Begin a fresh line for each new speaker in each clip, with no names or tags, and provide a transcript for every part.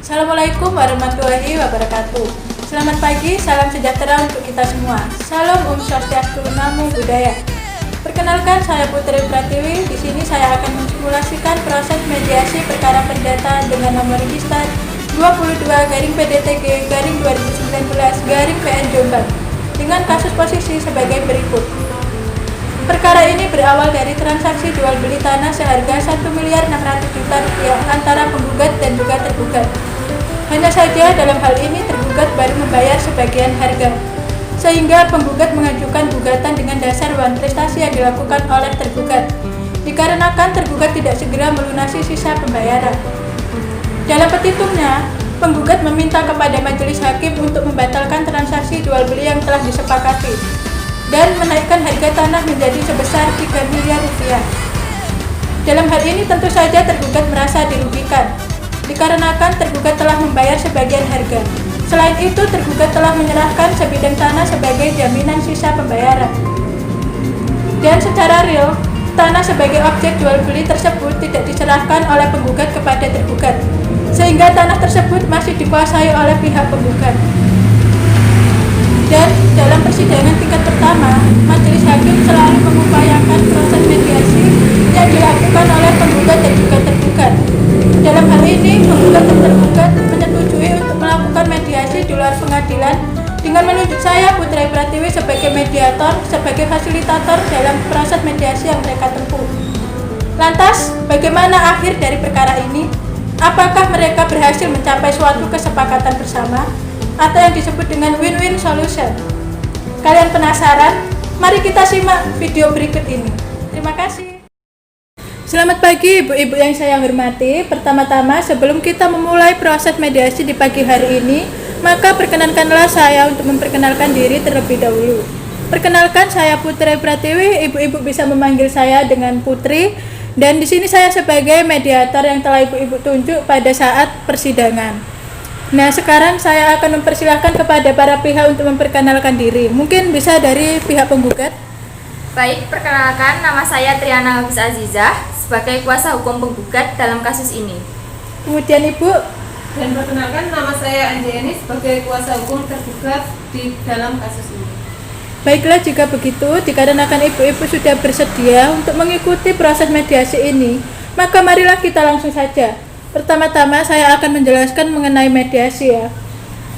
Assalamualaikum warahmatullahi wabarakatuh. Selamat pagi, salam sejahtera untuk kita semua. Salam Om Swastiastu, Namo Buddhaya. Perkenalkan, saya Putri Pratiwi. Di sini saya akan mensimulasikan proses mediasi perkara perdata dengan nomor register 22-PDTG-2019-PN Jombang dengan kasus posisi sebagai berikut. Perkara ini berawal dari transaksi jual beli tanah seharga Rp1.600.000.000 antara penggugat dan juga tergugat. Hanya saja dalam hal ini tergugat baru membayar sebagian harga, sehingga penggugat mengajukan gugatan dengan dasar wan prestasi yang dilakukan oleh tergugat, dikarenakan tergugat tidak segera melunasi sisa pembayaran. Dalam petitumnya, penggugat meminta kepada majelis hakim untuk membatalkan transaksi jual beli yang telah disepakati dan menaikkan harga tanah menjadi sebesar Rp3 miliar. Dalam hal ini tentu saja tergugat merasa dirugikan, dikarenakan tergugat telah membayar sebagian harga. Selain itu, tergugat telah menyerahkan sebidang tanah sebagai jaminan sisa pembayaran. Dan secara real, tanah sebagai objek jual beli tersebut tidak diserahkan oleh penggugat kepada tergugat, sehingga tanah tersebut masih dikuasai oleh pihak penggugat. Dan dalam persidangan tingkat pertama, majelis hakim selalu mengupayakan proses mediasi yang dilakukan oleh penggugat dan juga tergugat. Dalam hal ini, penggugat dan tergugat menyetujui untuk melakukan mediasi di luar pengadilan dengan menunjuk saya, Putri Pratiwi, sebagai mediator, sebagai fasilitator dalam proses mediasi yang mereka tempuh. Lantas, bagaimana akhir dari perkara ini? Apakah mereka berhasil mencapai suatu kesepakatan bersama atau yang disebut dengan win-win solution? Kalian penasaran? Mari kita simak video berikut ini. Terima kasih. Selamat pagi ibu-ibu yang saya hormati. Pertama-tama, sebelum kita memulai proses mediasi di pagi hari ini, maka perkenankanlah saya untuk memperkenalkan diri terlebih dahulu. Perkenalkan, saya Putri Pratiwi. Ibu-ibu bisa memanggil saya dengan Putri. Dan di sini saya sebagai mediator yang telah ibu-ibu tunjuk pada saat persidangan. Nah, sekarang saya akan mempersilahkan kepada para pihak untuk memperkenalkan diri. Mungkin bisa dari pihak penggugat.
Baik, perkenalkan, nama saya Triana Hafiz Azizah sebagai kuasa hukum penggugat dalam kasus ini.
Kemudian Ibu.
Dan perkenalkan, nama saya Anjani sebagai kuasa hukum tergugat di dalam kasus ini.
Baiklah, jika begitu, dikarenakan ibu-ibu sudah bersedia untuk mengikuti proses mediasi ini, maka marilah kita langsung saja. Pertama-tama saya akan menjelaskan mengenai mediasi ya.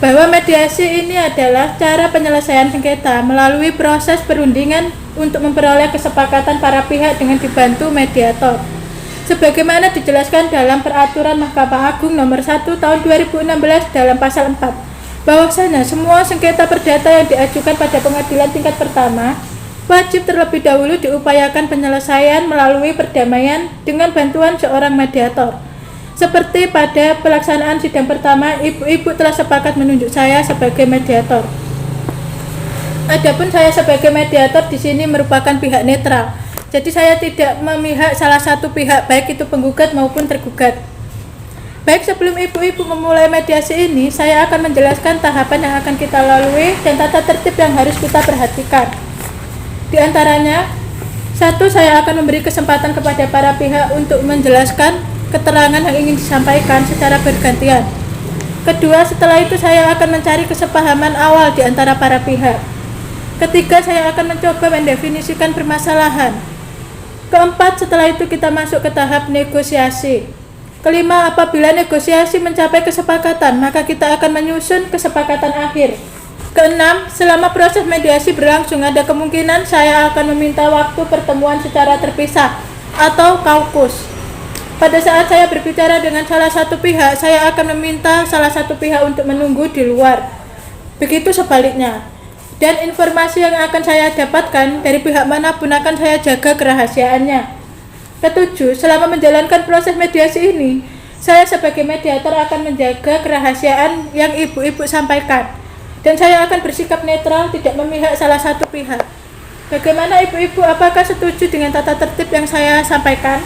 Bahwa mediasi ini adalah cara penyelesaian sengketa melalui proses perundingan untuk memperoleh kesepakatan para pihak dengan dibantu mediator. Sebagaimana dijelaskan dalam Peraturan Mahkamah Agung Nomor 1 Tahun 2016 dalam Pasal 4, bahwasanya semua sengketa perdata yang diajukan pada pengadilan tingkat pertama wajib terlebih dahulu diupayakan penyelesaian melalui perdamaian dengan bantuan seorang mediator. Seperti pada pelaksanaan sidang pertama, ibu-ibu telah sepakat menunjuk saya sebagai mediator. Adapun saya sebagai mediator di sini merupakan pihak netral. Jadi saya tidak memihak salah satu pihak, baik itu penggugat maupun tergugat. Baik, sebelum ibu-ibu memulai mediasi ini, saya akan menjelaskan tahapan yang akan kita lalui dan tata tertib yang harus kita perhatikan. Di antaranya, satu, saya akan memberi kesempatan kepada para pihak untuk menjelaskan keterangan yang ingin disampaikan secara bergantian. Kedua, setelah itu saya akan mencari kesepahaman awal di antara para pihak. Ketiga, saya akan mencoba mendefinisikan permasalahan. Keempat, setelah itu kita masuk ke tahap negosiasi. Kelima, apabila negosiasi mencapai kesepakatan, maka kita akan menyusun kesepakatan akhir. Keenam, selama proses mediasi berlangsung, ada kemungkinan saya akan meminta waktu pertemuan secara terpisah atau kaukus. Pada saat saya berbicara dengan salah satu pihak, saya akan meminta salah satu pihak untuk menunggu di luar. Begitu sebaliknya. Dan informasi yang akan saya dapatkan dari pihak manapun akan saya jaga kerahasiaannya. Ketujuh, selama menjalankan proses mediasi ini, saya sebagai mediator akan menjaga kerahasiaan yang ibu-ibu sampaikan. Dan saya akan bersikap netral, tidak memihak salah satu pihak. Bagaimana ibu-ibu, apakah setuju dengan tata tertib yang saya sampaikan?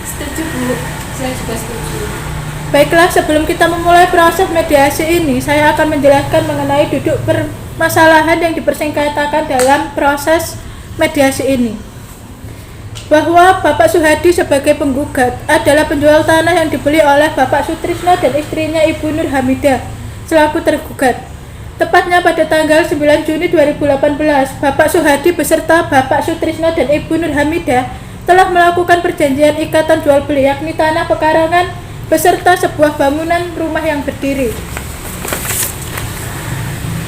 Setuju, Bu. Saya juga setuju.
Baiklah, sebelum kita memulai proses mediasi ini, saya akan menjelaskan mengenai duduk permasalahan yang dipersengketakan dalam proses mediasi ini. bahwa Bapak Suhadi sebagai penggugat adalah penjual tanah yang dibeli oleh Bapak Sutrisno dan istrinya Ibu Nur Hamidah selaku tergugat. Tepatnya pada tanggal 9 Juni 2018, Bapak Suhadi beserta Bapak Sutrisno dan Ibu Nur Hamidah telah melakukan perjanjian ikatan jual beli yakni tanah pekarangan beserta sebuah bangunan rumah yang berdiri.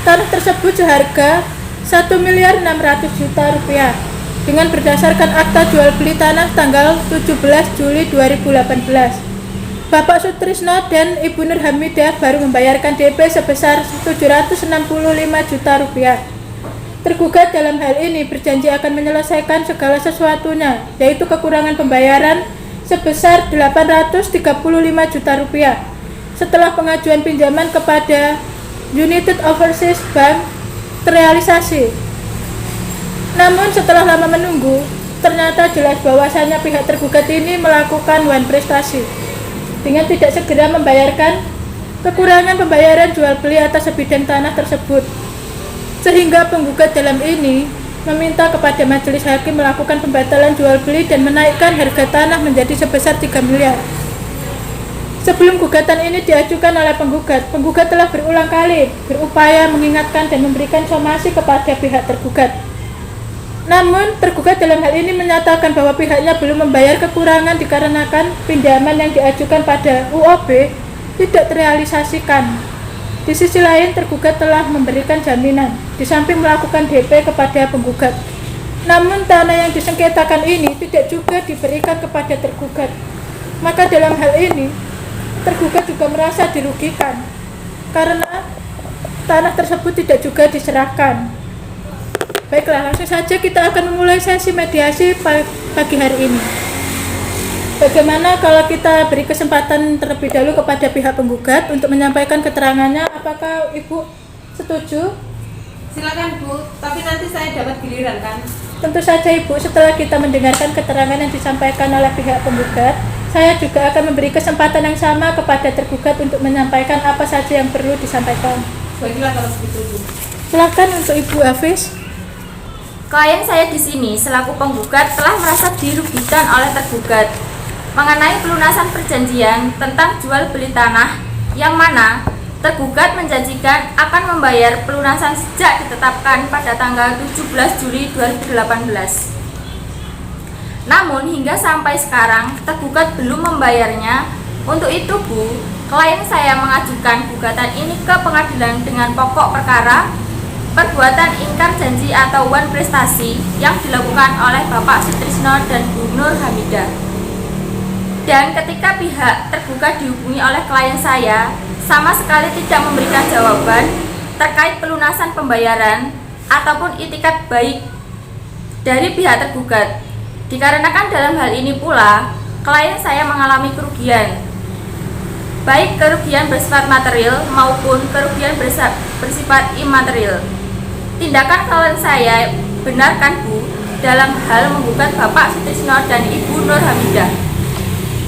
Tanah tersebut seharga Rp1.600.000.000 dengan berdasarkan akta jual beli tanah tanggal 17 Juli 2018. Bapak Sutrisno dan Ibu Nur Hamidah baru membayarkan DP sebesar Rp765 juta. Tergugat dalam hal ini berjanji akan menyelesaikan segala sesuatunya, yaitu kekurangan pembayaran sebesar Rp835 juta setelah pengajuan pinjaman kepada United Overseas Bank terrealisasi. Namun setelah lama menunggu, ternyata jelas bahwasannya pihak tergugat ini melakukan wan prestasi dengan tidak segera membayarkan kekurangan pembayaran jual beli atas sebidang tanah tersebut, sehingga penggugat dalam ini meminta kepada majelis hakim melakukan pembatalan jual beli dan menaikkan harga tanah menjadi sebesar 3 miliar. Sebelum gugatan ini diajukan oleh penggugat telah berulang kali berupaya mengingatkan dan memberikan somasi kepada pihak tergugat. Namun, tergugat dalam hal ini menyatakan bahwa pihaknya belum membayar kekurangan dikarenakan pinjaman yang diajukan pada UOB tidak terrealisasikan. Di sisi lain, tergugat telah memberikan jaminan, di samping melakukan DP kepada penggugat. Namun, tanah yang disengketakan ini tidak juga diberikan kepada tergugat. Maka dalam hal ini, tergugat juga merasa dirugikan, karena tanah tersebut tidak juga diserahkan. Baiklah, langsung saja kita akan memulai sesi mediasi pagi hari ini. Bagaimana kalau kita beri kesempatan terlebih dahulu kepada pihak penggugat untuk menyampaikan keterangannya? Apakah Ibu setuju?
Silakan Bu, tapi nanti saya dapat giliran kan?
Tentu saja Ibu, setelah kita mendengarkan keterangan yang disampaikan oleh pihak penggugat, saya juga akan memberi kesempatan yang sama kepada tergugat untuk menyampaikan apa saja yang perlu disampaikan.
Baiklah kalau begitu Bu.
Silakan untuk Ibu Hafiz.
Klien saya di sini selaku penggugat telah merasa dirugikan oleh tergugat mengenai pelunasan perjanjian tentang jual beli tanah yang mana tergugat menjanjikan akan membayar pelunasan sejak ditetapkan pada tanggal 17 Juli 2018. Namun hingga sampai sekarang tergugat belum membayarnya. Untuk itu Bu, klien saya mengajukan gugatan ini ke pengadilan dengan pokok perkara perbuatan ingkar janji atau wan prestasi yang dilakukan oleh Bapak Sutrisno dan Bu Nur Hamidah. Dan ketika pihak tergugat dihubungi oleh klien saya, sama sekali tidak memberikan jawaban terkait pelunasan pembayaran ataupun itikat baik dari pihak tergugat. Dikarenakan dalam hal ini pula, klien saya mengalami kerugian, baik kerugian bersifat material maupun kerugian bersifat imaterial. Tindakan klien saya benar kan Bu dalam hal menggugat Bapak Sutrisno dan Ibu Nur Hamidah?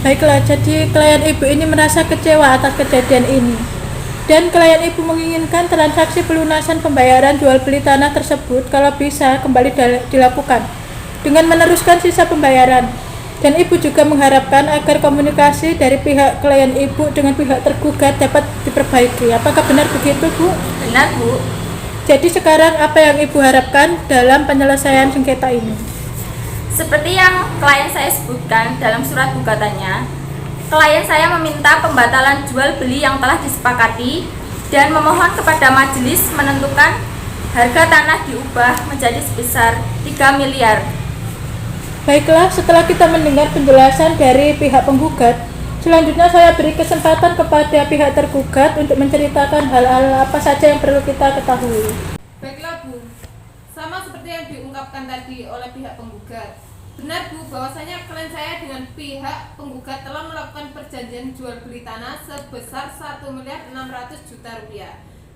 Baiklah, jadi klien Ibu ini merasa kecewa atas kejadian ini. Dan klien Ibu menginginkan transaksi pelunasan pembayaran jual beli tanah tersebut kalau bisa kembali dilakukan dengan meneruskan sisa pembayaran. Dan Ibu juga mengharapkan agar komunikasi dari pihak klien Ibu dengan pihak tergugat dapat diperbaiki. Apakah benar begitu Bu?
Benar Bu.
Jadi sekarang apa yang Ibu harapkan dalam penyelesaian sengketa ini?
Seperti yang klien saya sebutkan dalam surat gugatannya, klien saya meminta pembatalan jual beli yang telah disepakati dan memohon kepada majelis menentukan harga tanah diubah menjadi sebesar 3 miliar.
Baiklah, setelah kita mendengar penjelasan dari pihak penggugat, selanjutnya saya beri kesempatan kepada pihak tergugat untuk menceritakan hal-hal apa saja yang perlu kita ketahui.
Baiklah Bu, sama seperti yang diungkapkan tadi oleh pihak penggugat. Benar Bu, bahwasanya klien saya dengan pihak penggugat telah melakukan perjanjian jual beli tanah sebesar Rp1.600.000.000.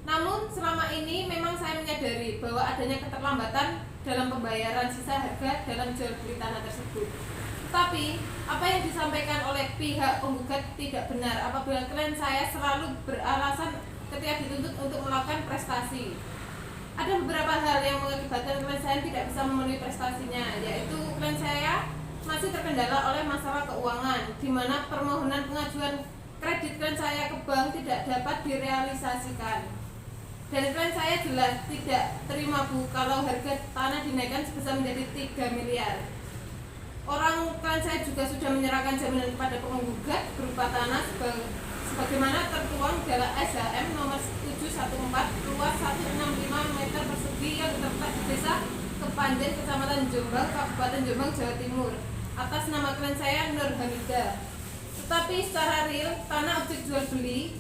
Namun selama ini memang saya menyadari bahwa adanya keterlambatan dalam pembayaran sisa harga dalam jual beli tanah tersebut. Tapi apa yang disampaikan oleh pihak penggugat tidak benar apabila klien saya selalu beralasan ketika dituntut untuk melakukan prestasi. Ada beberapa hal yang mengakibatkan klien saya tidak bisa memenuhi prestasinya, yaitu klien saya masih terkendala oleh masalah keuangan, di mana permohonan pengajuan kredit klien saya ke bank tidak dapat direalisasikan. Dan klien saya jelas tidak terima Bu kalau harga tanah dinaikkan sebesar menjadi 3 miliar. Orang klien saya juga sudah menyerahkan jaminan kepada penggugat berupa tanah sebagaimana tertuang dalam SHM nomor 714 luas 165 meter persegi yang terletak di desa Kepanjen, Kecamatan Jombang, Kabupaten Jombang, Jawa Timur, atas nama klien saya Nur Hamidah. Tetapi secara real, tanah objek jual beli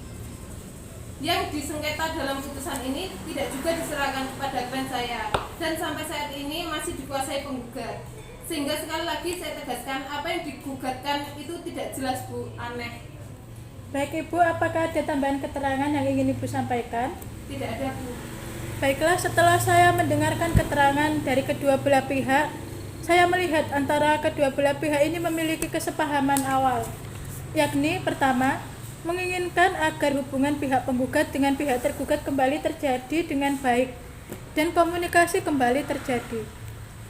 yang disengketa dalam putusan ini tidak juga diserahkan kepada klien saya dan sampai saat ini masih dikuasai penggugat. Sehingga sekali lagi saya tegaskan, apa yang digugatkan itu tidak jelas Bu, aneh.
Baik Ibu, apakah ada tambahan keterangan yang ingin Ibu sampaikan?
Tidak ada Bu.
Baiklah, setelah saya mendengarkan keterangan dari kedua belah pihak, saya melihat antara kedua belah pihak ini memiliki kesepahaman awal, yakni pertama, menginginkan agar hubungan pihak penggugat dengan pihak tergugat kembali terjadi dengan baik dan komunikasi kembali terjadi.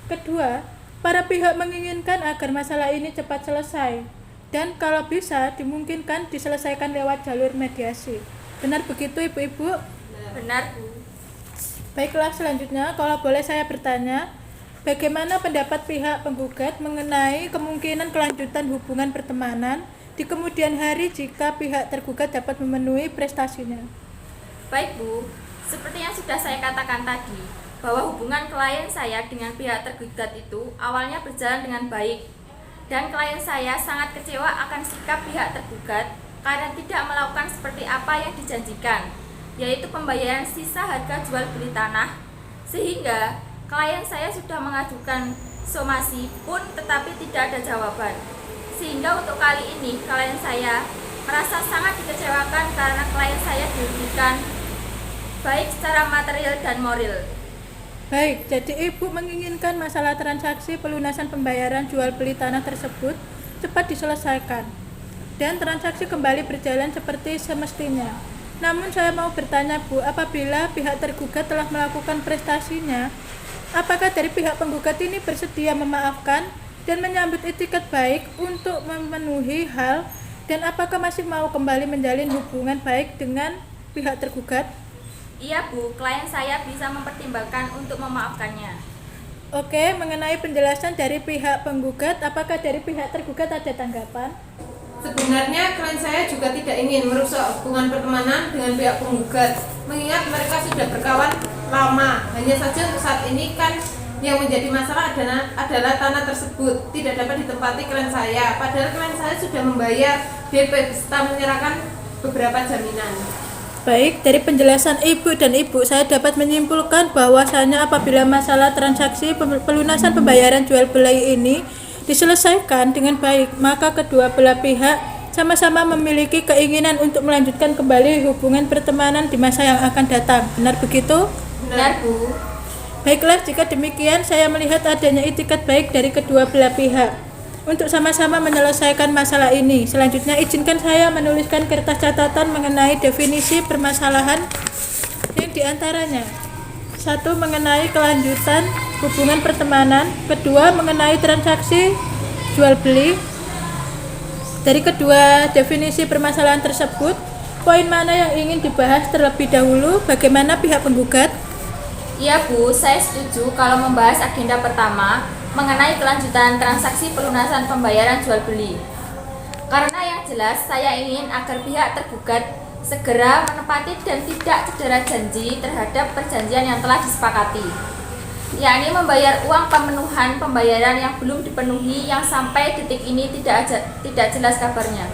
Kedua, para pihak menginginkan agar masalah ini cepat selesai dan kalau bisa dimungkinkan diselesaikan lewat jalur mediasi. Benar begitu Ibu-ibu?
Benar Bu.
Baiklah, selanjutnya kalau boleh saya bertanya, bagaimana pendapat pihak penggugat mengenai kemungkinan kelanjutan hubungan pertemanan di kemudian hari jika pihak tergugat dapat memenuhi prestasinya?
Baik Bu, seperti yang sudah saya katakan tadi, bahwa hubungan klien saya dengan pihak tergugat itu awalnya berjalan dengan baik dan klien saya sangat kecewa akan sikap pihak tergugat karena tidak melakukan seperti apa yang dijanjikan, yaitu pembayaran sisa harga jual beli tanah, sehingga klien saya sudah mengajukan somasi pun tetapi tidak ada jawaban. Sehingga untuk kali ini klien saya merasa sangat dikecewakan karena klien saya dirugikan baik secara material dan moral.
Baik, jadi Ibu menginginkan masalah transaksi pelunasan pembayaran jual beli tanah tersebut cepat diselesaikan dan transaksi kembali berjalan seperti semestinya. Namun saya mau bertanya Bu, apabila pihak tergugat telah melakukan prestasinya, apakah dari pihak penggugat ini bersedia memaafkan dan menyambut itikat baik untuk memenuhi hal dan apakah masih mau kembali menjalin hubungan baik dengan pihak tergugat?
Iya Bu, klien saya bisa mempertimbangkan untuk memaafkannya.
Oke, mengenai penjelasan dari pihak penggugat, apakah dari pihak tergugat ada tanggapan?
Sebenarnya klien saya juga tidak ingin merusak hubungan pertemanan dengan pihak penggugat, mengingat mereka sudah berkawan lama. Hanya saja untuk saat ini kan yang menjadi masalah adalah tanah tersebut tidak dapat ditempati klien saya. Padahal klien saya sudah membayar DP beserta menyerahkan beberapa jaminan.
Baik, dari penjelasan Ibu dan Ibu, saya dapat menyimpulkan bahwasanya apabila masalah transaksi pelunasan pembayaran jual beli ini diselesaikan dengan baik, maka kedua belah pihak sama-sama memiliki keinginan untuk melanjutkan kembali hubungan pertemanan di masa yang akan datang. Benar begitu?
Benar Bu.
Baiklah, jika demikian saya melihat adanya itikat baik dari kedua belah pihak untuk sama-sama menyelesaikan masalah ini. Selanjutnya izinkan saya menuliskan kertas catatan mengenai definisi permasalahan yang diantaranya: 1. Mengenai kelanjutan hubungan pertemanan. 2. Mengenai transaksi jual beli. Dari kedua definisi permasalahan tersebut, poin mana yang ingin dibahas terlebih dahulu? Bagaimana pihak penggugat?
Iya Bu, saya setuju kalau membahas agenda pertama mengenai kelanjutan transaksi pelunasan pembayaran jual beli. Karena yang jelas saya ingin agar pihak tergugat segera menepati dan tidak cedera janji terhadap perjanjian yang telah disepakati, yakni membayar uang pemenuhan pembayaran yang belum dipenuhi yang sampai detik ini tidak jelas kabarnya.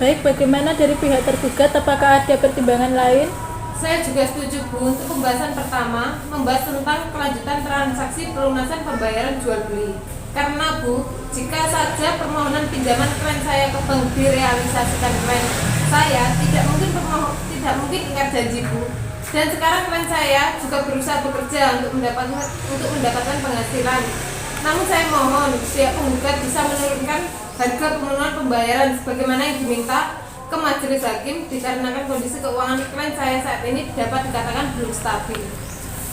Baik, bagaimana dari pihak tergugat? Apakah ada pertimbangan lain?
Saya juga setuju Bu untuk pembahasan pertama membahas tentang kelanjutan transaksi pelunasan pembayaran jual beli. Karena Bu, jika saja permohonan pinjaman klien saya ke bank direalisasikan klien saya, tidak mungkin ingkar janji Bu. Dan sekarang klien saya juga berusaha bekerja untuk mendapatkan penghasilan. Namun saya mohon pihak penggugat bisa menurunkan harga pemenuhan pembayaran sebagaimana yang diminta ke majelis hakim dikarenakan kondisi keuangan klien saya saat ini dapat dikatakan belum stabil.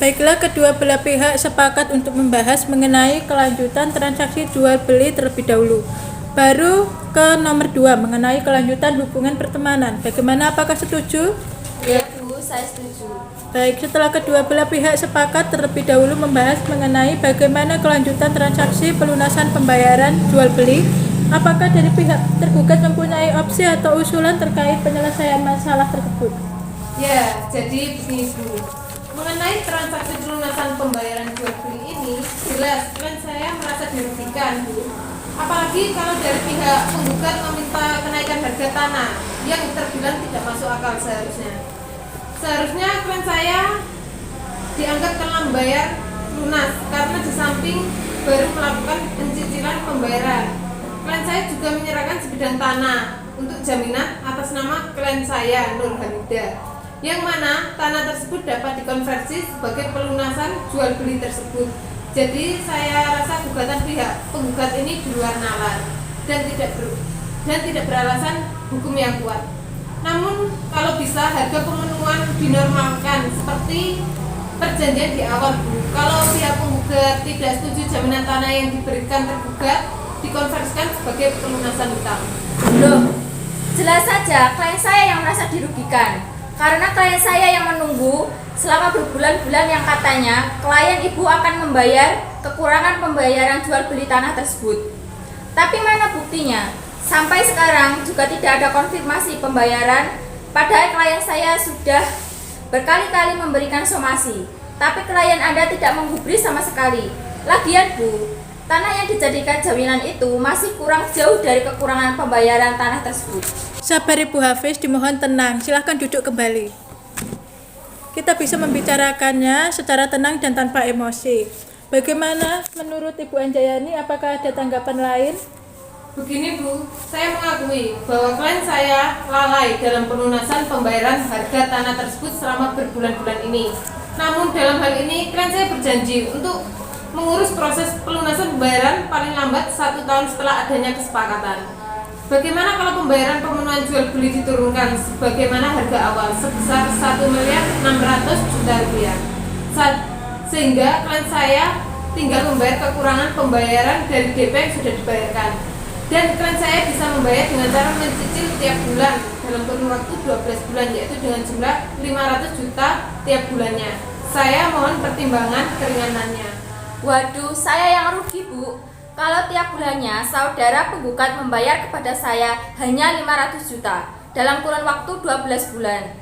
Baiklah, kedua belah pihak sepakat untuk membahas mengenai kelanjutan transaksi jual beli terlebih dahulu. Baru ke nomor 2 mengenai kelanjutan hubungan pertemanan. Bagaimana, apakah setuju?
Ya Bu, saya setuju.
Baik, setelah kedua belah pihak sepakat terlebih dahulu membahas mengenai bagaimana kelanjutan transaksi pelunasan pembayaran jual beli, apakah dari pihak tergugat mempunyai opsi atau usulan terkait penyelesaian masalah tersebut?
Ya, jadi begini Bu. Mengenai transaksi pelunasan pembayaran jual beli ini, jelas klien saya merasa dirugikan Bu. Apalagi kalau dari pihak penggugat meminta kenaikan harga tanah yang terbilang tidak masuk akal seharusnya. Seharusnya klien saya dianggap telah membayar lunas karena di samping baru melakukan pencicilan pembayaran. Klien saya juga menyerahkan sebidang tanah untuk jaminan atas nama klien saya, Nur Hamidah, yang mana tanah tersebut dapat dikonversi sebagai pelunasan jual beli tersebut. Jadi saya rasa gugatan pihak penggugat ini di luar nalar dan tidak beralasan hukum yang kuat. Namun kalau bisa harga pemenuhan dinormalkan seperti perjanjian di awal Bu. Kalau pihak penggugat tidak setuju jaminan tanah yang diberikan tergugat dikonversikan sebagai pelunasan hutang.
Loh, jelas saja klien saya yang merasa dirugikan. Karena klien saya yang menunggu selama berbulan-bulan yang katanya klien ibu akan membayar kekurangan pembayaran jual beli tanah tersebut. Tapi mana buktinya? Sampai sekarang juga tidak ada konfirmasi pembayaran, padahal klien saya sudah berkali-kali memberikan somasi. Tapi klien Anda tidak menggubris sama sekali. Lagian Bu, tanah yang dijadikan jaminan itu masih kurang jauh dari kekurangan pembayaran tanah tersebut.
Sabar Ibu Hafiz, dimohon tenang, silahkan duduk kembali. Kita bisa membicarakannya secara tenang dan tanpa emosi. Bagaimana menurut Ibu Anjayani, apakah ada tanggapan lain?
Begini Bu, saya mengakui bahwa klien saya lalai dalam pelunasan pembayaran harga tanah tersebut selama berbulan-bulan ini. Namun dalam hal ini klien saya berjanji untuk mengurus proses pelunasan pembayaran paling lambat 1 tahun setelah adanya kesepakatan. Bagaimana kalau pembayaran pemenuhan jual beli diturunkan sebagaimana harga awal sebesar 1.600.000.000 rupiah, sehingga klien saya tinggal membayar kekurangan pembayaran dari DP yang sudah dibayarkan, dan klien saya bisa membayar dengan cara mencicil tiap bulan dalam kurun waktu 12 bulan, yaitu dengan jumlah 500 juta tiap bulannya. Saya mohon pertimbangan keringanannya.
Waduh, saya yang rugi Bu. Kalau tiap bulannya saudara penggugat membayar kepada saya hanya 500 juta dalam kurun waktu 12 bulan.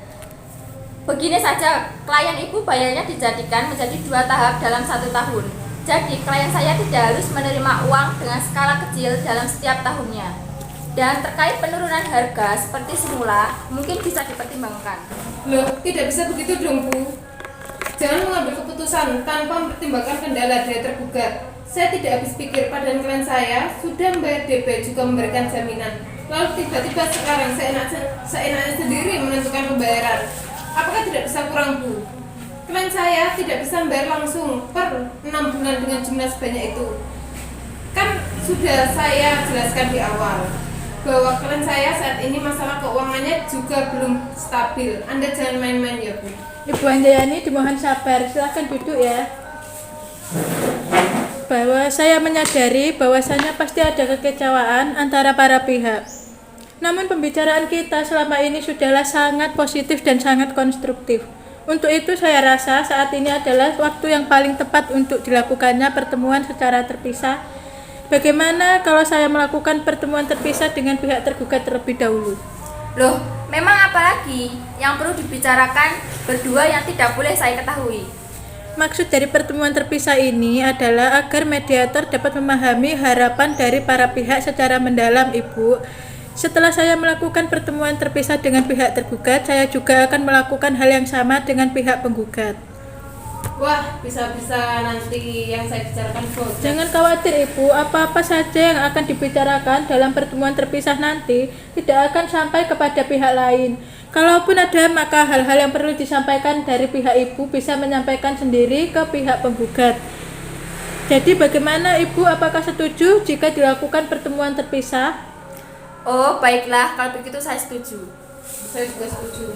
Begini saja, klien ibu bayarnya dijadikan menjadi 2 tahap dalam 1 tahun. Jadi klien saya tidak harus menerima uang dengan skala kecil dalam setiap tahunnya. Dan terkait penurunan harga seperti semula, mungkin bisa dipertimbangkan.
Loh, tidak bisa begitu dong Bu. Jangan mengambil keputusan tanpa mempertimbangkan kendala dari tergugat. Saya tidak habis pikir, padahal klien saya sudah membayar DP juga memberikan jaminan. Lalu tiba-tiba sekarang seenaknya sendiri menentukan pembayaran. Apakah tidak bisa kurang Bu? Klien saya tidak bisa membayar langsung per 6 bulan dengan jumlah sebanyak itu. Kan sudah saya jelaskan di awal bahwa klien saya saat ini masalah keuangannya juga belum stabil. Anda jangan main-main ya Bu.
Ibu Anjayani, dimohon sabar, silahkan duduk ya. Bahwa saya menyadari bahwasanya pasti ada kekecewaan antara para pihak. Namun pembicaraan kita selama ini sudahlah sangat positif dan sangat konstruktif. Untuk itu saya rasa saat ini adalah waktu yang paling tepat untuk dilakukannya pertemuan secara terpisah. Bagaimana kalau saya melakukan pertemuan terpisah dengan pihak tergugat terlebih dahulu?
Loh, memang apalagi yang perlu dibicarakan berdua yang tidak boleh saya ketahui?
Maksud dari pertemuan terpisah ini adalah agar mediator dapat memahami harapan dari para pihak secara mendalam, Ibu. Setelah saya melakukan pertemuan terpisah dengan pihak tergugat, saya juga akan melakukan hal yang sama dengan pihak penggugat.
Wah, bisa-bisa nanti yang saya bicarakan bocor.
Jangan khawatir Ibu, apa-apa saja yang akan dibicarakan dalam pertemuan terpisah nanti tidak akan sampai kepada pihak lain. Kalaupun ada, maka hal-hal yang perlu disampaikan dari pihak Ibu bisa menyampaikan sendiri ke pihak penggugat. Jadi bagaimana Ibu, apakah setuju jika dilakukan pertemuan terpisah?
Oh, baiklah, kalau begitu saya setuju.
Saya juga setuju.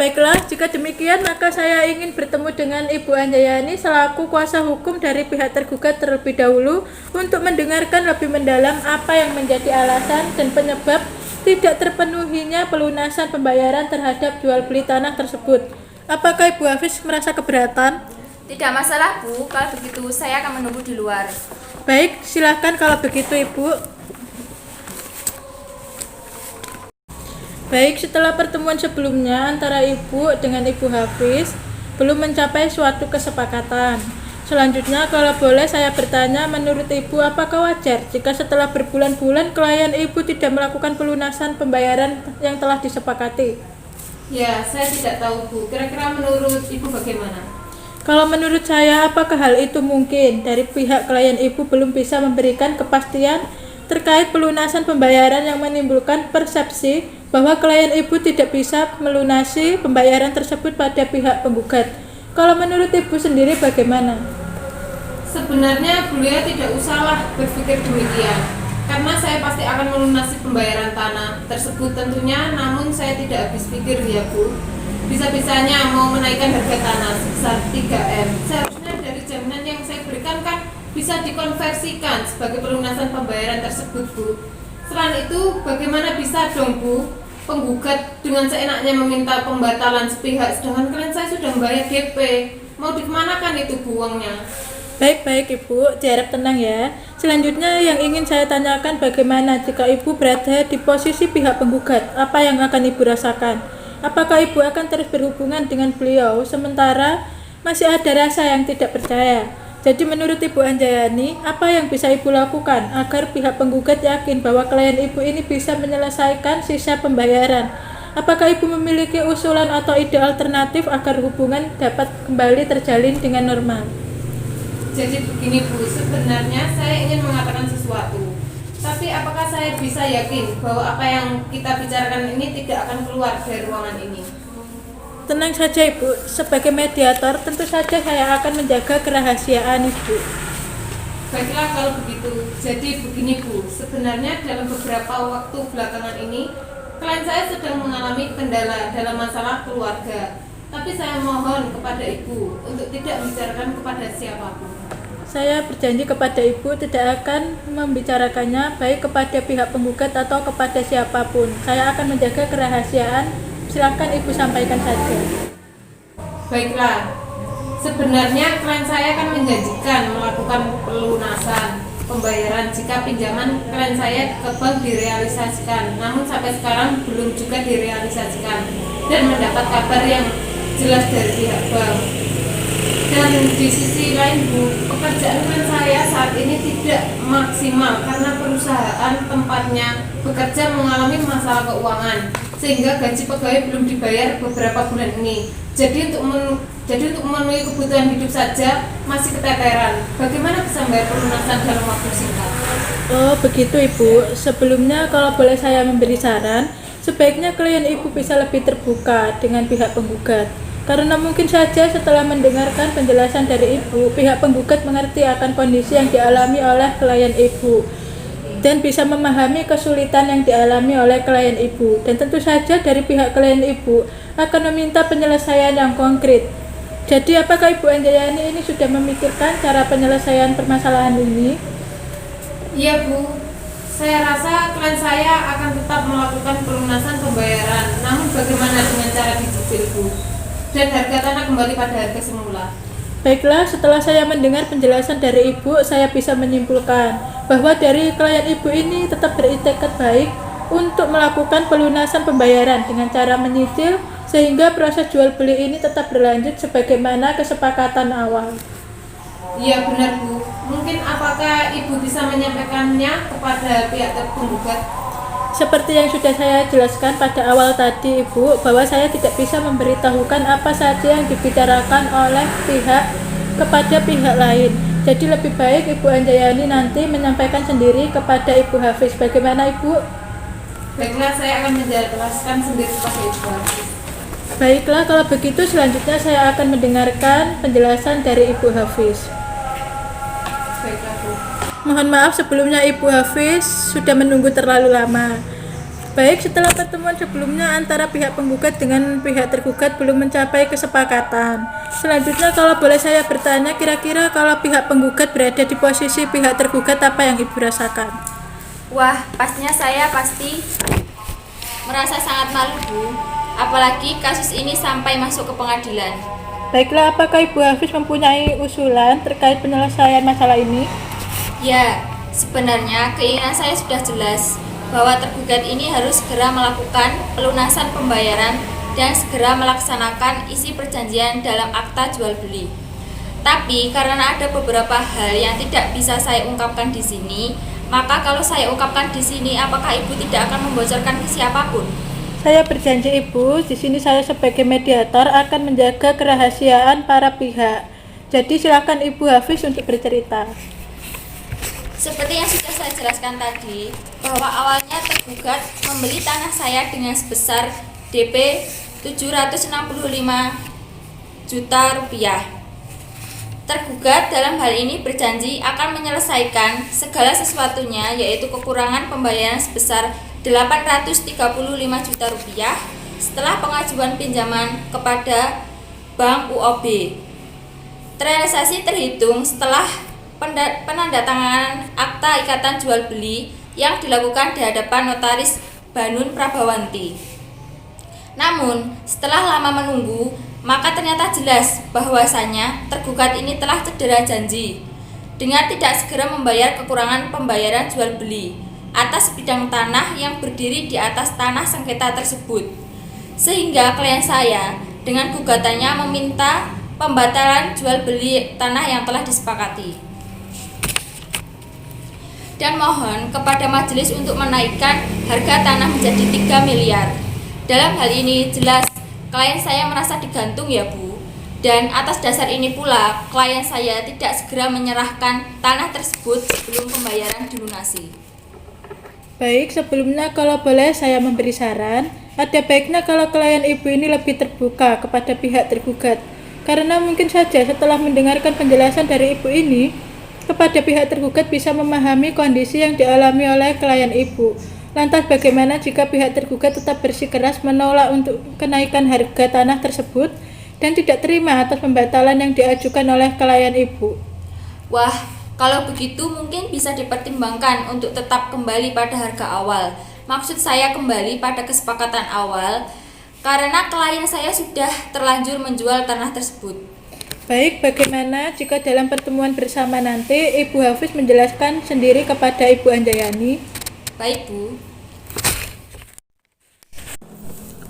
Baiklah, jika demikian maka saya ingin bertemu dengan Ibu Anjayani selaku kuasa hukum dari pihak tergugat terlebih dahulu untuk mendengarkan lebih mendalam apa yang menjadi alasan dan penyebab tidak terpenuhinya pelunasan pembayaran terhadap jual beli tanah tersebut. Apakah Ibu Hafiz merasa keberatan?
Tidak masalah Bu, kalau begitu saya akan menunggu di luar.
Baik, silahkan kalau begitu Ibu. Baik, setelah pertemuan sebelumnya antara Ibu dengan Ibu Hafiz belum mencapai suatu kesepakatan. Selanjutnya, kalau boleh saya bertanya, menurut Ibu apakah wajar jika setelah berbulan-bulan klien Ibu tidak melakukan pelunasan pembayaran yang telah disepakati?
Ya, saya tidak tahu Bu. Kira-kira menurut Ibu bagaimana?
Kalau menurut saya, apakah hal itu mungkin? Dari pihak klien Ibu belum bisa memberikan kepastian terkait pelunasan pembayaran yang menimbulkan persepsi bahwa klien Ibu tidak bisa melunasi pembayaran tersebut pada pihak penggugat. Kalau menurut Ibu sendiri bagaimana?
Sebenarnya beliau tidak usahlah berpikir demikian, karena saya pasti akan melunasi pembayaran tanah tersebut tentunya, namun saya tidak habis pikir ya Bu. Bisa-bisanya mau menaikkan harga tanah sebesar 3M. Seharusnya dari jaminan yang saya berikan kan bisa dikonversikan sebagai pelunasan pembayaran tersebut Bu. Selain itu, bagaimana bisa dong Bu penggugat dengan seenaknya meminta pembatalan sepihak, sedangkan klien saya sudah membayar DP. Mau dikemanakan itu Bu uangnya?
Baik Ibu, diharap tenang ya. Selanjutnya yang ingin saya tanyakan, bagaimana jika Ibu berada di posisi pihak penggugat? Apa yang akan Ibu rasakan? Apakah Ibu akan terus berhubungan dengan beliau sementara masih ada rasa yang tidak percaya? Jadi menurut Ibu Anjayani, apa yang bisa Ibu lakukan agar pihak penggugat yakin bahwa klien Ibu ini bisa menyelesaikan sisa pembayaran? Apakah Ibu memiliki usulan atau ide alternatif agar hubungan dapat kembali terjalin dengan normal?
Jadi begini Bu, sebenarnya saya ingin mengatakan sesuatu. Tapi apakah saya bisa yakin bahwa apa yang kita bicarakan ini tidak akan keluar dari ruangan ini?
Tenang saja Ibu, sebagai mediator tentu saja saya akan menjaga kerahasiaan Ibu.
Baiklah kalau begitu. Jadi begini Bu, sebenarnya dalam beberapa waktu belakangan ini klien saya sedang mengalami kendala dalam masalah keluarga. Tapi saya mohon kepada Ibu untuk tidak membicarakan kepada siapapun.
Saya berjanji kepada Ibu tidak akan membicarakannya baik kepada pihak penggugat atau kepada siapapun. Saya akan menjaga kerahasiaan. Silakan Ibu sampaikan saja.
Baiklah, sebenarnya klien saya akan menjanjikan melakukan pelunasan pembayaran jika pinjaman klien saya ke bank direalisasikan. Namun sampai sekarang belum juga direalisasikan dan mendapat kabar yang jelas dari pihak bank. Dan di sisi lain Bu, pekerjaan klien saya saat ini tidak maksimal karena perusahaan tempatnya bekerja mengalami masalah keuangan sehingga gaji pegawai belum dibayar beberapa bulan ini. Jadi untuk memenuhi kebutuhan hidup saja masih keteteran. Bagaimana bisa membayar pelunasan dalam waktu singkat?
Oh begitu Ibu. Sebelumnya kalau boleh saya memberi saran, sebaiknya klien Ibu bisa lebih terbuka dengan pihak penggugat. Karena mungkin saja setelah mendengarkan penjelasan dari Ibu, pihak penggugat mengerti akan kondisi yang dialami oleh klien Ibu dan bisa memahami kesulitan yang dialami oleh klien Ibu. Dan tentu saja dari pihak klien Ibu akan meminta penyelesaian yang konkret. Jadi apakah Ibu Anjayani ini sudah memikirkan cara penyelesaian permasalahan ini?
Iya Bu, saya rasa klien saya akan tetap melakukan pelunasan pembayaran. Namun bagaimana dengan cara dicicil Bu? Dan harga tanah kembali pada harga semula.
Baiklah, setelah saya mendengar penjelasan dari Ibu, saya bisa menyimpulkan bahwa dari klien Ibu ini tetap bertekad baik untuk melakukan pelunasan pembayaran dengan cara menyicil sehingga proses jual beli ini tetap berlanjut sebagaimana kesepakatan awal.
Iya benar Bu. Mungkin apakah Ibu bisa menyampaikannya kepada pihak penggugat?
Seperti yang sudah saya jelaskan pada awal tadi Ibu, bahwa saya tidak bisa memberitahukan apa saja yang dibicarakan oleh pihak kepada pihak lain. Jadi lebih baik Ibu Anjayani nanti menyampaikan sendiri kepada Ibu Hafiz. Bagaimana Ibu?
Baiklah, saya akan menjelaskan sendiri kepada Ibu Hafiz.
Baiklah, kalau begitu selanjutnya saya akan mendengarkan penjelasan dari Ibu Hafiz.
Baiklah Bu.
Mohon maaf sebelumnya Ibu Hafiz sudah menunggu terlalu lama. Baik, setelah pertemuan sebelumnya antara pihak penggugat dengan pihak tergugat belum mencapai kesepakatan. Selanjutnya kalau boleh saya bertanya, kira-kira kalau pihak penggugat berada di posisi pihak tergugat, apa yang Ibu rasakan?
Wah, pastinya saya pasti merasa sangat malu, Bu. Apalagi kasus ini sampai masuk ke pengadilan.
Baiklah, apakah Ibu Hafiz mempunyai usulan terkait penyelesaian masalah ini?
Ya, sebenarnya keinginan saya sudah jelas bahwa tergugat ini harus segera melakukan pelunasan pembayaran dan segera melaksanakan isi perjanjian dalam akta jual beli. Tapi karena ada beberapa hal yang tidak bisa saya ungkapkan di sini, maka kalau saya ungkapkan di sini, apakah Ibu tidak akan membocorkan ke siapapun?
Saya berjanji Ibu, di sini saya sebagai mediator akan menjaga kerahasiaan para pihak. Jadi silakan Ibu Hafiz untuk bercerita.
Seperti yang sudah saya jelaskan tadi, bahwa awalnya tergugat membeli tanah saya dengan sebesar DP 765 juta rupiah. Tergugat dalam hal ini berjanji akan menyelesaikan segala sesuatunya, yaitu kekurangan pembayaran sebesar 835 juta rupiah setelah pengajuan pinjaman kepada Bank UOB. Terrealisasi terhitung setelah penandatanganan akta ikatan jual beli yang dilakukan di hadapan notaris Banun Prabawanti. Namun, setelah lama menunggu, maka ternyata jelas bahwasanya tergugat ini telah cedera janji dengan tidak segera membayar kekurangan pembayaran jual beli atas bidang tanah yang berdiri di atas tanah sengketa tersebut. Sehingga klien saya dengan gugatannya meminta pembatalan jual beli tanah yang telah disepakati. Dan mohon kepada majelis untuk menaikkan harga tanah menjadi 3 miliar. Dalam hal ini jelas klien saya merasa digantung ya Bu. Dan atas dasar ini pula klien saya tidak segera menyerahkan tanah tersebut sebelum pembayaran dilunasi.
Baik, sebelumnya kalau boleh saya memberi saran, ada baiknya kalau klien Ibu ini lebih terbuka kepada pihak tergugat. Karena mungkin saja setelah mendengarkan penjelasan dari Ibu ini, kepada pihak tergugat bisa memahami kondisi yang dialami oleh klien Ibu. Lantas bagaimana jika pihak tergugat tetap bersikeras menolak untuk kenaikan harga tanah tersebut dan tidak terima atas pembatalan yang diajukan oleh klien Ibu?
Wah, kalau begitu mungkin bisa dipertimbangkan untuk tetap kembali pada harga awal. Maksud saya kembali pada kesepakatan awal karena klien saya sudah terlanjur menjual tanah tersebut.
Baik, bagaimana jika dalam pertemuan bersama nanti Ibu Hafiz menjelaskan sendiri kepada Ibu Anjayani?
Baik, Bu.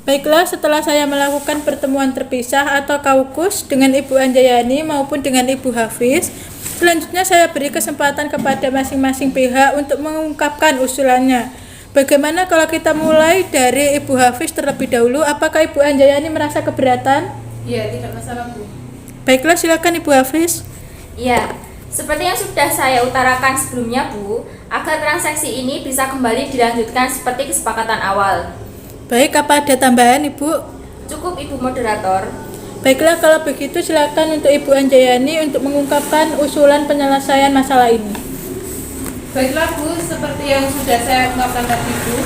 Baiklah, setelah saya melakukan pertemuan terpisah atau kaukus dengan Ibu Anjayani maupun dengan Ibu Hafiz, selanjutnya saya beri kesempatan kepada masing-masing pihak untuk mengungkapkan usulannya. Bagaimana kalau kita mulai dari Ibu Hafiz terlebih dahulu? Apakah Ibu Anjayani merasa keberatan?
Ya, tidak masalah Bu.
Baiklah, silakan Ibu Hafiz.
Ya, seperti yang sudah saya utarakan sebelumnya Bu, agar transaksi ini bisa kembali dilanjutkan seperti kesepakatan awal.
Baik, apa ada tambahan Ibu?
Cukup Ibu Moderator.
Baiklah, kalau begitu silakan untuk Ibu Anjayani untuk mengungkapkan usulan penyelesaian masalah ini.
Baiklah Bu, seperti yang sudah saya ungkapkan tadi Bu,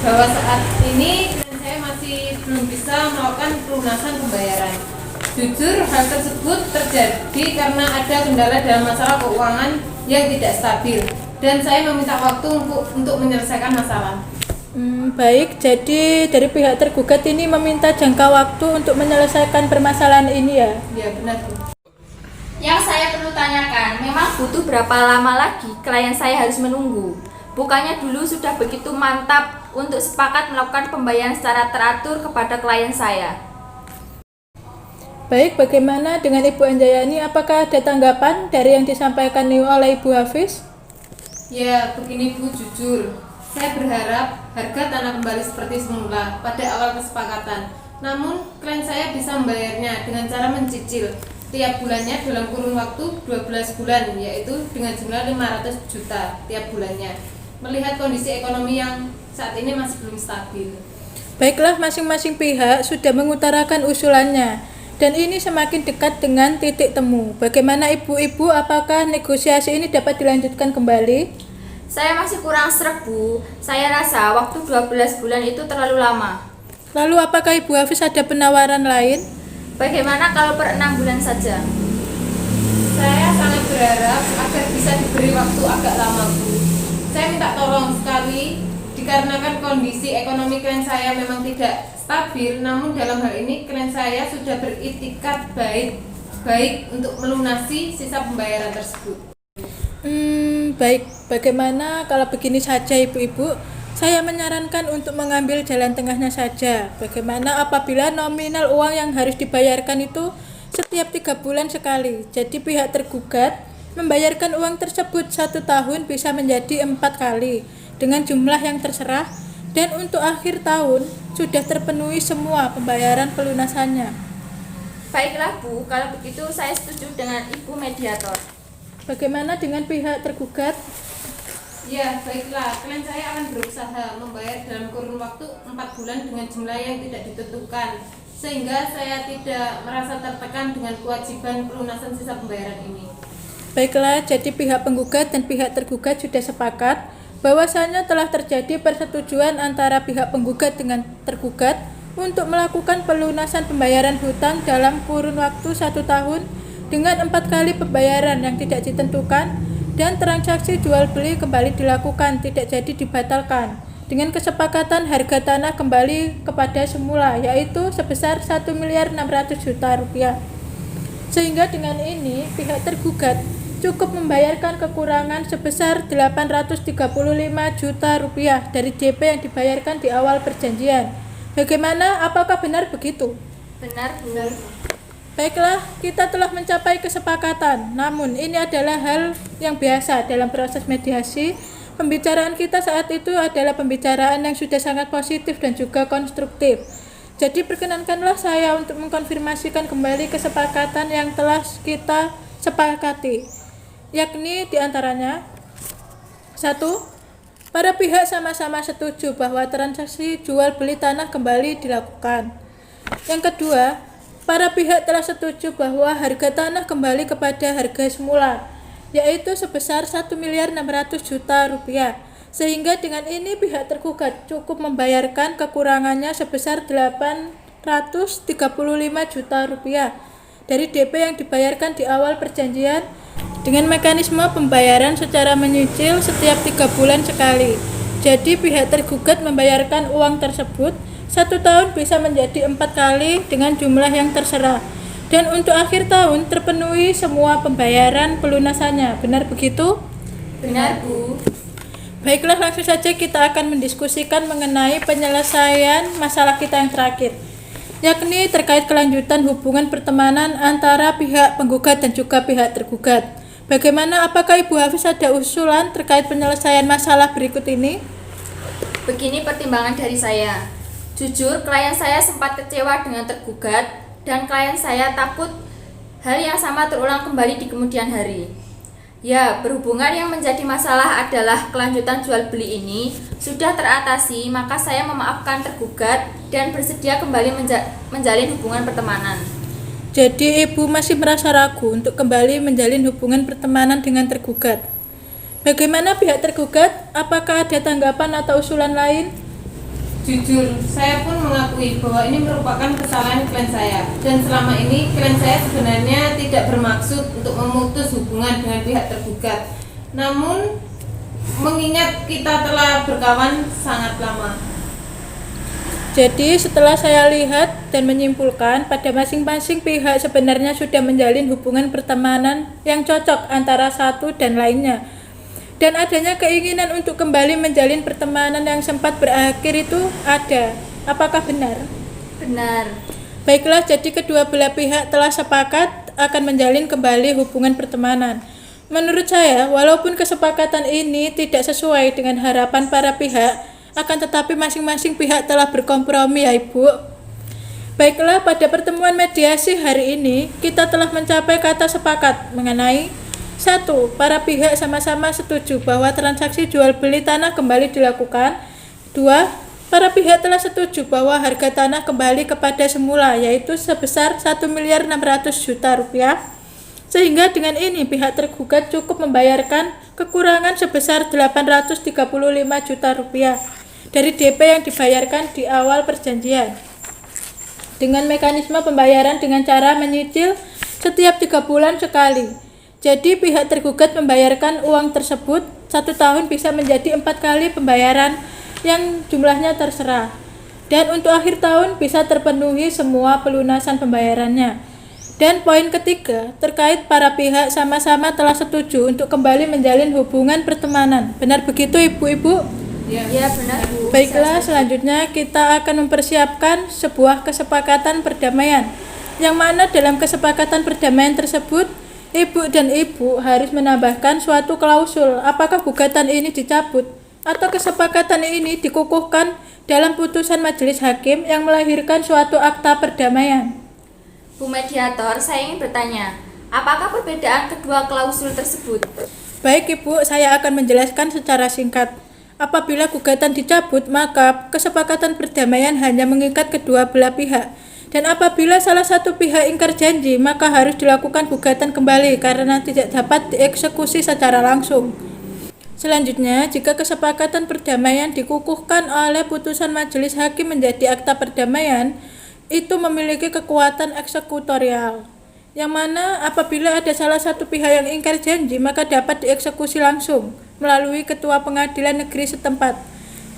bahwa saat ini klien saya masih belum bisa melakukan pelunasan pembayaran. Jujur, hal tersebut terjadi karena ada kendala dalam masalah keuangan yang tidak stabil, dan saya meminta waktu untuk menyelesaikan masalah.
Baik, jadi dari pihak tergugat ini meminta jangka waktu untuk menyelesaikan permasalahan ini ya?
Ya, benar Bu.
Yang saya perlu tanyakan, memang butuh berapa lama lagi klien saya harus menunggu? Bukannya dulu sudah begitu mantap untuk sepakat melakukan pembayaran secara teratur kepada klien saya.
Baik, bagaimana dengan Ibu Anjayani? Apakah ada tanggapan dari yang disampaikan oleh Ibu Hafiz?
Ya, begini Bu, jujur, saya berharap harga tanah kembali seperti semula pada awal kesepakatan. Namun, klien saya bisa membayarnya dengan cara mencicil tiap bulannya dalam kurun waktu 12 bulan, yaitu dengan jumlah 500 juta tiap bulannya. Melihat kondisi ekonomi yang saat ini masih belum stabil.
Baiklah, masing-masing pihak sudah mengutarakan usulannya. Dan ini semakin dekat dengan titik temu. Bagaimana ibu-ibu, apakah negosiasi ini dapat dilanjutkan kembali?
Saya masih kurang sreg, Bu. Saya rasa waktu 12 bulan itu terlalu lama.
Lalu apakah Ibu Hafiz ada penawaran lain?
Bagaimana kalau per 6 bulan saja?
Saya sangat berharap agar bisa diberi waktu agak lama, Bu. Saya minta tolong sekali, dikarenakan kondisi ekonomi klien saya memang tidak stabil, namun dalam hal ini klien saya sudah beriktikad baik untuk melunasi sisa pembayaran tersebut.
Baik, bagaimana kalau begini saja Ibu-ibu? Saya menyarankan untuk mengambil jalan tengahnya saja. Bagaimana apabila nominal uang yang harus dibayarkan itu setiap 3 bulan sekali. Jadi pihak tergugat membayarkan uang tersebut 1 tahun bisa menjadi 4 kali dengan jumlah yang terserah, dan untuk akhir tahun sudah terpenuhi semua pembayaran pelunasannya.
Baiklah, Bu. Kalau begitu saya setuju dengan Ibu mediator.
Bagaimana dengan pihak tergugat?
Ya, baiklah. Klien saya akan berusaha membayar dalam kurun waktu 4 bulan dengan jumlah yang tidak ditentukan, sehingga saya tidak merasa tertekan dengan kewajiban pelunasan sisa pembayaran ini.
Baiklah, jadi pihak penggugat dan pihak tergugat sudah sepakat bahwasanya telah terjadi persetujuan antara pihak penggugat dengan tergugat untuk melakukan pelunasan pembayaran hutang dalam kurun waktu 1 tahun dengan 4 kali pembayaran yang tidak ditentukan, dan transaksi jual beli kembali dilakukan, tidak jadi dibatalkan, dengan kesepakatan harga tanah kembali kepada semula, yaitu sebesar 1.600.000.000 rupiah. Sehingga dengan ini pihak tergugat cukup membayarkan kekurangan sebesar 835 juta rupiah dari DP yang dibayarkan di awal perjanjian. Bagaimana? Apakah benar begitu?
Benar.
Baiklah, kita telah mencapai kesepakatan. Namun ini adalah hal yang biasa dalam proses mediasi. Pembicaraan kita saat itu adalah pembicaraan yang sudah sangat positif dan juga konstruktif. Jadi perkenankanlah saya untuk mengkonfirmasikan kembali kesepakatan yang telah kita sepakati, yakni diantaranya: 1. Para pihak sama-sama setuju bahwa transaksi jual beli tanah kembali dilakukan. Yang kedua, para pihak telah setuju bahwa harga tanah kembali kepada harga semula, yaitu sebesar 1.600.000.000 rupiah. Sehingga dengan ini pihak tergugat cukup membayarkan kekurangannya sebesar 835 juta rupiah dari DP yang dibayarkan di awal perjanjian dengan mekanisme pembayaran secara menyicil setiap 3 bulan sekali. Jadi pihak tergugat membayarkan uang tersebut 1 tahun bisa menjadi 4 kali dengan jumlah yang terserah, dan untuk akhir tahun terpenuhi semua pembayaran pelunasannya. Benar begitu?
Benar, Bu.
Baiklah, langsung saja kita akan mendiskusikan mengenai penyelesaian masalah kita yang terakhir, yakni terkait kelanjutan hubungan pertemanan antara pihak penggugat dan juga pihak tergugat. Bagaimana, apakah Ibu Hafiz ada usulan terkait penyelesaian masalah berikut ini?
Begini pertimbangan dari saya. Jujur, klien saya sempat kecewa dengan tergugat, dan klien saya takut hal yang sama terulang kembali di kemudian hari. Ya, berhubungan yang menjadi masalah adalah kelanjutan jual beli ini sudah teratasi, maka saya memaafkan tergugat dan bersedia kembali menjalin hubungan pertemanan.
Jadi Ibu masih merasa ragu untuk kembali menjalin hubungan pertemanan dengan tergugat. Bagaimana pihak tergugat? Apakah ada tanggapan atau usulan lain?
Jujur, saya pun mengakui bahwa ini merupakan kesalahan klien saya, dan selama ini klien saya sebenarnya tidak bermaksud untuk memutus hubungan dengan pihak tergugat. Namun, mengingat kita telah berkawan sangat lama.
Jadi setelah saya lihat dan menyimpulkan pada masing-masing pihak sebenarnya sudah menjalin hubungan pertemanan yang cocok antara satu dan lainnya, dan adanya keinginan untuk kembali menjalin pertemanan yang sempat berakhir itu ada. Apakah benar?
Benar.
Baiklah, jadi kedua belah pihak telah sepakat akan menjalin kembali hubungan pertemanan. Menurut saya, walaupun kesepakatan ini tidak sesuai dengan harapan para pihak, akan tetapi masing-masing pihak telah berkompromi, ya Ibu. Baiklah, pada pertemuan mediasi hari ini, kita telah mencapai kata sepakat mengenai: 1. Para pihak sama-sama setuju bahwa transaksi jual beli tanah kembali dilakukan. 2. Para pihak telah setuju bahwa harga tanah kembali kepada semula, yaitu sebesar 1.600.000.000 rupiah. Sehingga dengan ini pihak tergugat cukup membayarkan kekurangan sebesar 835 juta rupiah dari DP yang dibayarkan di awal perjanjian. Dengan mekanisme pembayaran dengan cara menyicil setiap 3 bulan sekali. Jadi pihak tergugat membayarkan uang tersebut 1 tahun bisa menjadi 4 kali pembayaran yang jumlahnya terserah. Dan untuk akhir tahun bisa terpenuhi semua pelunasan pembayarannya. Dan poin ketiga, terkait para pihak sama-sama telah setuju untuk kembali menjalin hubungan pertemanan. Benar begitu Ibu-Ibu?
Ya benar Bu.
Baiklah, selanjutnya kita akan mempersiapkan sebuah kesepakatan perdamaian. Yang mana dalam kesepakatan perdamaian tersebut, Ibu dan Ibu harus menambahkan suatu klausul apakah gugatan ini dicabut atau kesepakatan ini dikukuhkan dalam putusan majelis hakim yang melahirkan suatu akta perdamaian.
Bu Mediator, saya ingin bertanya, apakah perbedaan kedua klausul tersebut?
Baik Ibu, saya akan menjelaskan secara singkat. Apabila gugatan dicabut, maka kesepakatan perdamaian hanya mengikat kedua belah pihak. Dan apabila salah satu pihak ingkar janji, maka harus dilakukan gugatan kembali karena tidak dapat dieksekusi secara langsung. Selanjutnya, jika kesepakatan perdamaian dikukuhkan oleh putusan majelis hakim menjadi akta perdamaian, itu memiliki kekuatan eksekutorial, yang mana apabila ada salah satu pihak yang ingkar janji maka dapat dieksekusi langsung melalui ketua pengadilan negeri setempat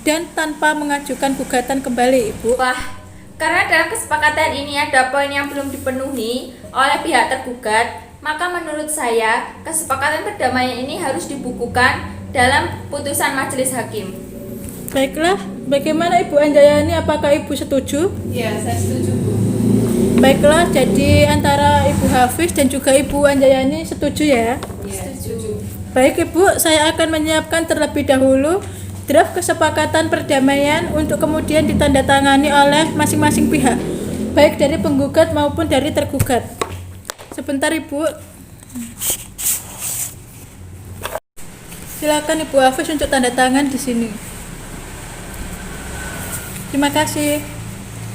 dan tanpa mengajukan gugatan kembali Ibu.
Wah, karena dalam kesepakatan ini ada poin yang belum dipenuhi oleh pihak tergugat, maka menurut saya kesepakatan perdamaian ini harus dibukukan dalam putusan majelis hakim.
Baiklah, bagaimana Ibu Anjayani, apakah Ibu setuju?
Ya, saya setuju Bu.
Baiklah, jadi antara Ibu Hafiz dan juga Ibu Anjayani setuju ya?
Ya, setuju.
Baik Ibu, saya akan menyiapkan terlebih dahulu draft kesepakatan perdamaian untuk kemudian ditandatangani oleh masing-masing pihak, baik dari penggugat maupun dari tergugat. Sebentar Ibu. Silakan Ibu Hafiz untuk tanda tangan di sini. Terima kasih.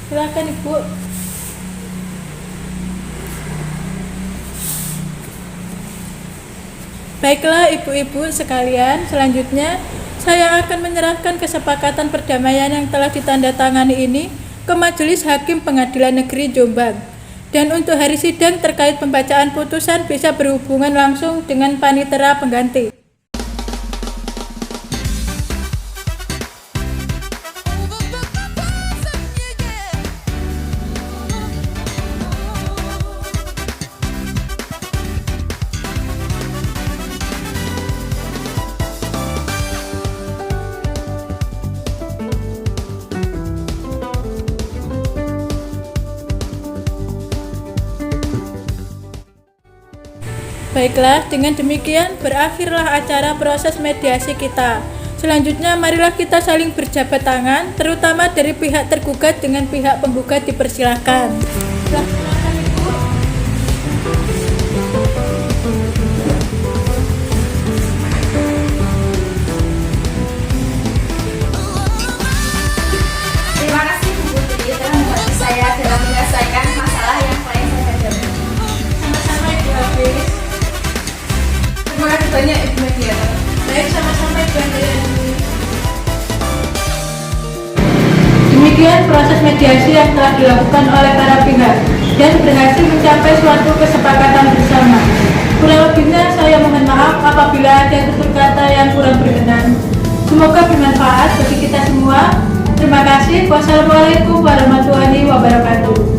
Silakan Ibu. Baiklah Ibu-ibu sekalian, selanjutnya saya akan menyerahkan kesepakatan perdamaian yang telah ditandatangani ini ke Majelis Hakim Pengadilan Negeri Jombang. Dan untuk hari sidang terkait pembacaan putusan bisa berhubungan langsung dengan panitera pengganti. Baiklah, dengan demikian berakhirlah acara proses mediasi kita. Selanjutnya marilah kita saling berjabat tangan, terutama dari pihak tergugat dengan pihak penggugat dipersilakan. Silakan Ibu.
Terima kasih Bu Putri telah membantu saya dalam menyelesaikan masalah yang klien saya hadapi.
Sama-sama Ibu Hafiz.
Terima kasih banyak Ibu Mediator.
Baik, sama-sama Ibu Anjayani. Demikian proses mediasi yang telah dilakukan oleh para pihak dan berhasil mencapai suatu kesepakatan bersama. Kurang lebihnya saya mohon maaf apabila ada tutur kata yang kurang berkenan. Semoga bermanfaat bagi kita semua. Terima kasih. Wassalamualaikum warahmatullahi wabarakatuh.